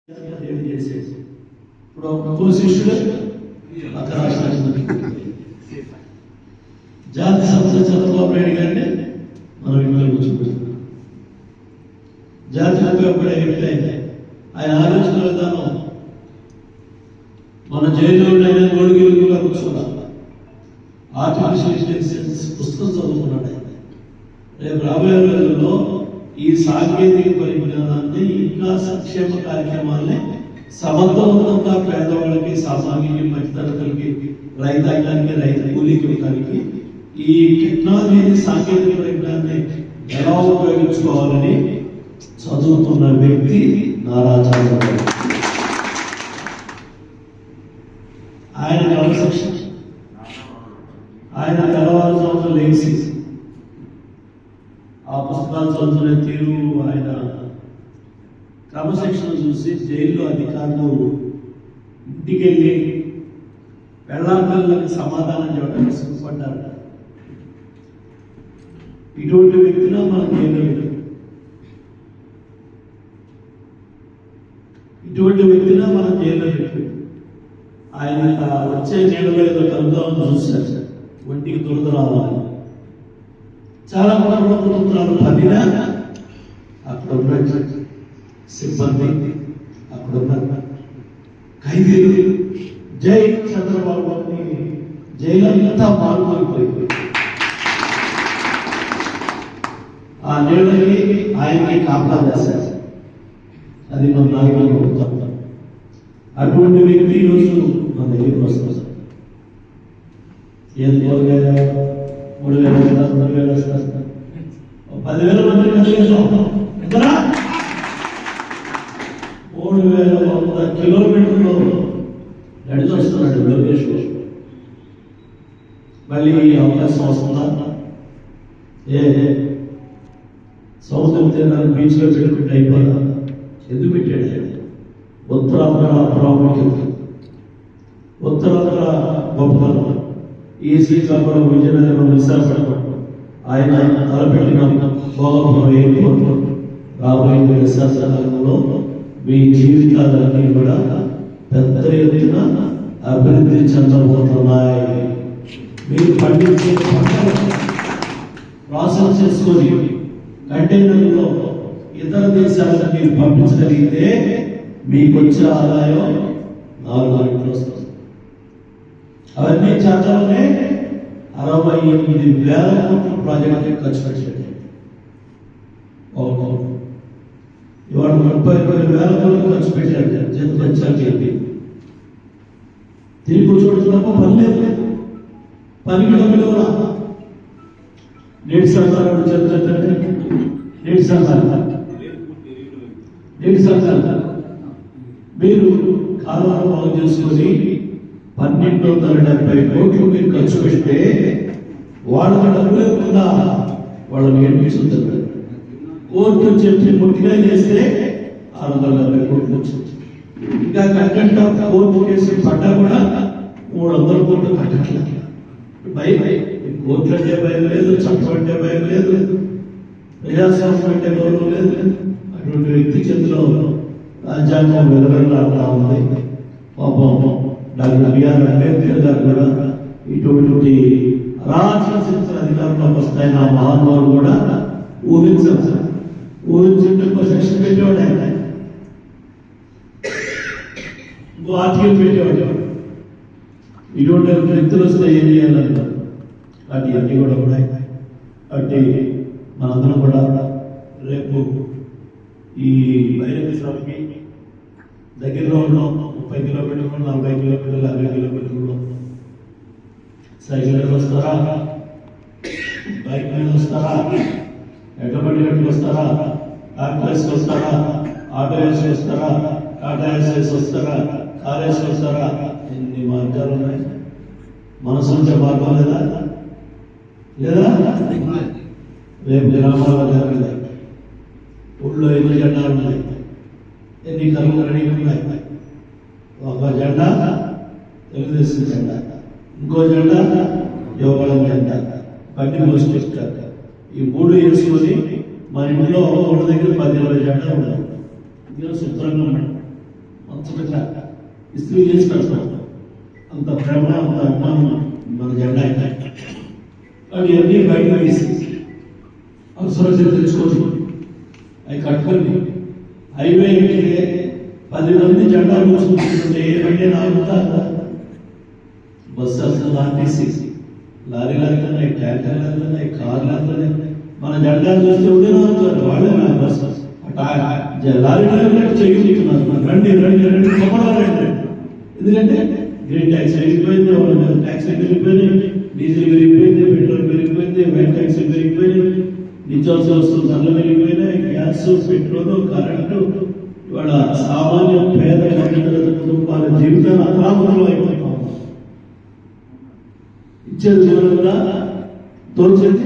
చేసేసి ఇప్పుడు ఒక శిష్యుడు పక్క రాష్ట్రానికి జాతి సంస్థ చంద్రబాబు నాయుడు గారిని మనం ఇంట్లో కూర్చోబెడుతున్నాం. జాతి ఉపయోగపడే వ్యక్తి ఆయన ఆలోచన విధానం మన జైల్లో అయినా గొడుగులుగా కూర్చున్నాం. ఆర్టిఫిషియల్ ఇంటెలిజెన్స్ పుస్తకం చదువుకున్నాడు ఆయన. రేపు రాబోయే రోజుల్లో ఈ సాంకేతిక పరిజ్ఞానాన్ని ఇంకా సంక్షేమ కార్యక్రమాలని సమర్థవంతంగా పేదవాళ్ళకి, సామాన్యులకి, మధ్యతరగతులకి, రైతాంగానికి, రైతు కూలీకి ఇవ్వడానికి ఈ టెక్నాలజీని, సాంకేతిక పరిజ్ఞానాన్ని ఎలా ఉపయోగించుకోవాలని చదువుతున్న వ్యక్తి నారా చంద్రబాబు. ఆయన క్రమశిక్షణ, ఆయన తెల్లవారుజామున లేచి ఆ పుస్తకాలు చదువుతున్న తీరు, ఆయన క్రమశిక్షణ చూసి జైల్లో అధికారులు ఇంటికి వెళ్ళి పెళ్ళాంగళ్ళకి సమాధానం చెప్పడానికి సిద్ధపడ్డారు. ఇటువంటి వ్యక్తిలో మనం చేయలేదు. ఇటువంటి వ్యక్తిలో మనం చేయలేదు. ఆయన వచ్చే నీళ్ళలో ఏదో కలుద్దామని చూశారు. ఒంటికి దురద రావాలి. చాలా మంది పదినా అక్కడ ఉన్న సిబ్బంది, అక్కడ ఉన్న ఖైదీలు జై చంద్రబాబు అని జైలంతా పాల్గొనిపోయింది. ఆ నీళ్ళని ఆయనకి కాపలా చేశారు. అది మన నాయకులు అవుతాం. అటువంటి వ్యక్తి ఈరోజు మన దగ్గరికి వస్తారు. ఏది 3,000 వస్తారు, 2,000 వస్తారు, 10,000 మంది కలిగేస్తాం. ఎంతనా 3,100 కిలోమీటర్లు నడిచి వస్తున్నాడు లోకేష్. మళ్ళీ అవకాశం వస్తుందా? సముద్రం తీరాన్ని బీచ్లో పెట్టుకుంటే అయిపోదా? ఎందుకు పెట్టాడు? ఉత్తరాంధ్ర ప్రాముఖ్యత, ఉత్తరాంధ్ర గొప్పతనం, ఈ శ్రీకాకుళం, విజయనగరం, విశాఖపట్నం ఆయన తలపెట్టిన భోగపురం ఎయిర్పోర్ట్ రాబోయే దశాబ్దాలలో మీ జీవితాలన్నీ కూడా పెద్ద ఎత్తున అభివృద్ధి చెందబోతున్నాయి. మీరు పండించే పంటలు ప్రాసెస్ చేసుకొని కంటైనర్లో ఇతర దేశాలకు మీరు పంపించగలిగితే మీకు వచ్చే ఆదాయం 4 రెట్లు వస్తుంది. అవన్నీ చేతలోనే 68,000 కోట్ల ప్రాజెక్టుకి ఖర్చు పెట్టండి. ఇవాళ 32,000 కోట్లు ఖర్చు పెట్టారు. చేతి పంచాయతీ తిరిగి కూర్చోవడం తప్ప పని లేదు. పనికి డబ్బులు నీటి సరఫరా చెప్తుంటే నీటి సరఫరా మీరు కాలువలు బాగు చేసుకొని 1,270 కోట్లు మీరు ఖర్చు పెడితే వాళ్ళకి డబ్బులు లేకుండా వాళ్ళని ఏడిపిస్తుంటారు. కోర్టు చెప్పి ముట్టిగా చేస్తే 670 కోట్లు వచ్చింది. ఇంకా కంటెంట్ ఆఫ్ కోర్టు కేసు పడ్డా కూడా 300 కోట్లు కట్టట్లేదు. భయం, కోర్టు అంటే భయం లేదు, చట్టం అంటే భయం లేదు, ప్రజాస్వామ్యం అంటే గౌరవం లేదు. అటువంటి వ్యక్తి చేతిలో రాజ్యాంగం వెలువెల్లాడుతూ ఉంది. పాపం డాక్టర్ బిఆర్ అంబేద్కర్ గారు కూడా ఇటువంటి రాజకీయ అధికారంలోకి వస్తాయని ఆ మహానుభావుడు కూడా ఊహించుంటే సెక్షన్ పెట్టేవాడు. ఆయన ఇంకో ఆర్టికల్ పెట్టేవాడు. ఇటువంటి వ్యక్తులు వస్తే ఏం చేయాలన్నారు. వాటి అన్నీ కూడా ఉన్నాయి. కాబట్టి మనందరం కూడా రేపు ఈ బహిరంగ సభకి దగ్గరలో ఉన్న 30 కిలోమీటర్లు, 40 కిలోమీటర్లు, 50 కిలోమీటర్లు సైకిల్ మీద వస్తారా, బైక్ మీద వస్తారా, ఎటువంటి గట్టుకు వస్తారా, ట్రాక్టర్ వేసుకు వస్తారా, ఆటో వేసుకు వస్తారా, టాటా వేసి వస్తారా, కార్ వేసుకు వస్తారా? ఎన్ని మార్గాలు ఉన్నాయి. మనసు ఉంటే మార్గం లేదా? రేపు గ్రామాల్లో జరగలేదు. ఊళ్ళో ఎన్ని జెండాలు ఉన్నాయి, ఎన్ని కళ్ళు రెడీ ఉన్నాయి. ఒక జెండా తెలుగుదేశం జెండా, ఇంకో జెండా యువగళం జెండా, బండి మోసుకొస్తారు. ఈ 3 వేసుకొని మన ఇంట్లో ఒకటి దగ్గర 10-20 జెండాలు ఉన్నాయి. ఇందులో శుభ్రంగా ఇస్త్రీ చేసి పెడతాం. అంత ప్రేమ, అంత అభిమానం మన జెండా అయితే. అది అన్నీ బయట వేసి అవసరం తెచ్చుకొని అవి కట్టుకొని హైవే 10 మంది జెండా కూర్చుంటుంటే ఏ బండి ఆగుతా, బస్సు అసలు ఆర్టీసీ, లారీలు వెళ్తున్నాయి, ట్యాంకర్లు వెళ్తున్నాయి, కార్లు వెళ్తున్నాయి. మన జెండా చూస్తే ఉండే ఆగుతారు వాళ్ళే. నా బస్సు లారీ డ్రైవర్లకు చేస్తున్నారు, రండి రండి రండి రండి. ఎందుకంటే గ్రీన్ ట్యాక్స్ పెరిగిపోయింది, వాళ్ళ మీద ట్యాక్స్ పెరిగిపోయినాయి, డీజిల్ పెరిగిపోయింది, పెట్రోల్ పెరిగిపోయింది, వైట్ ట్యాక్స్ పెరిగిపోయినాయి, నిత్యావసర వస్తువులు ధరలు పెరిగిపోయినాయి, గ్యాస్, పెట్రోల్, కరెంటు. ఇవాళ సామాన్య పేద మధ్యతరగతి కుటుంబాల జీవితాలు అనామకులు అయిపోతాం. ఇచ్చేది దూరంగా తోచేది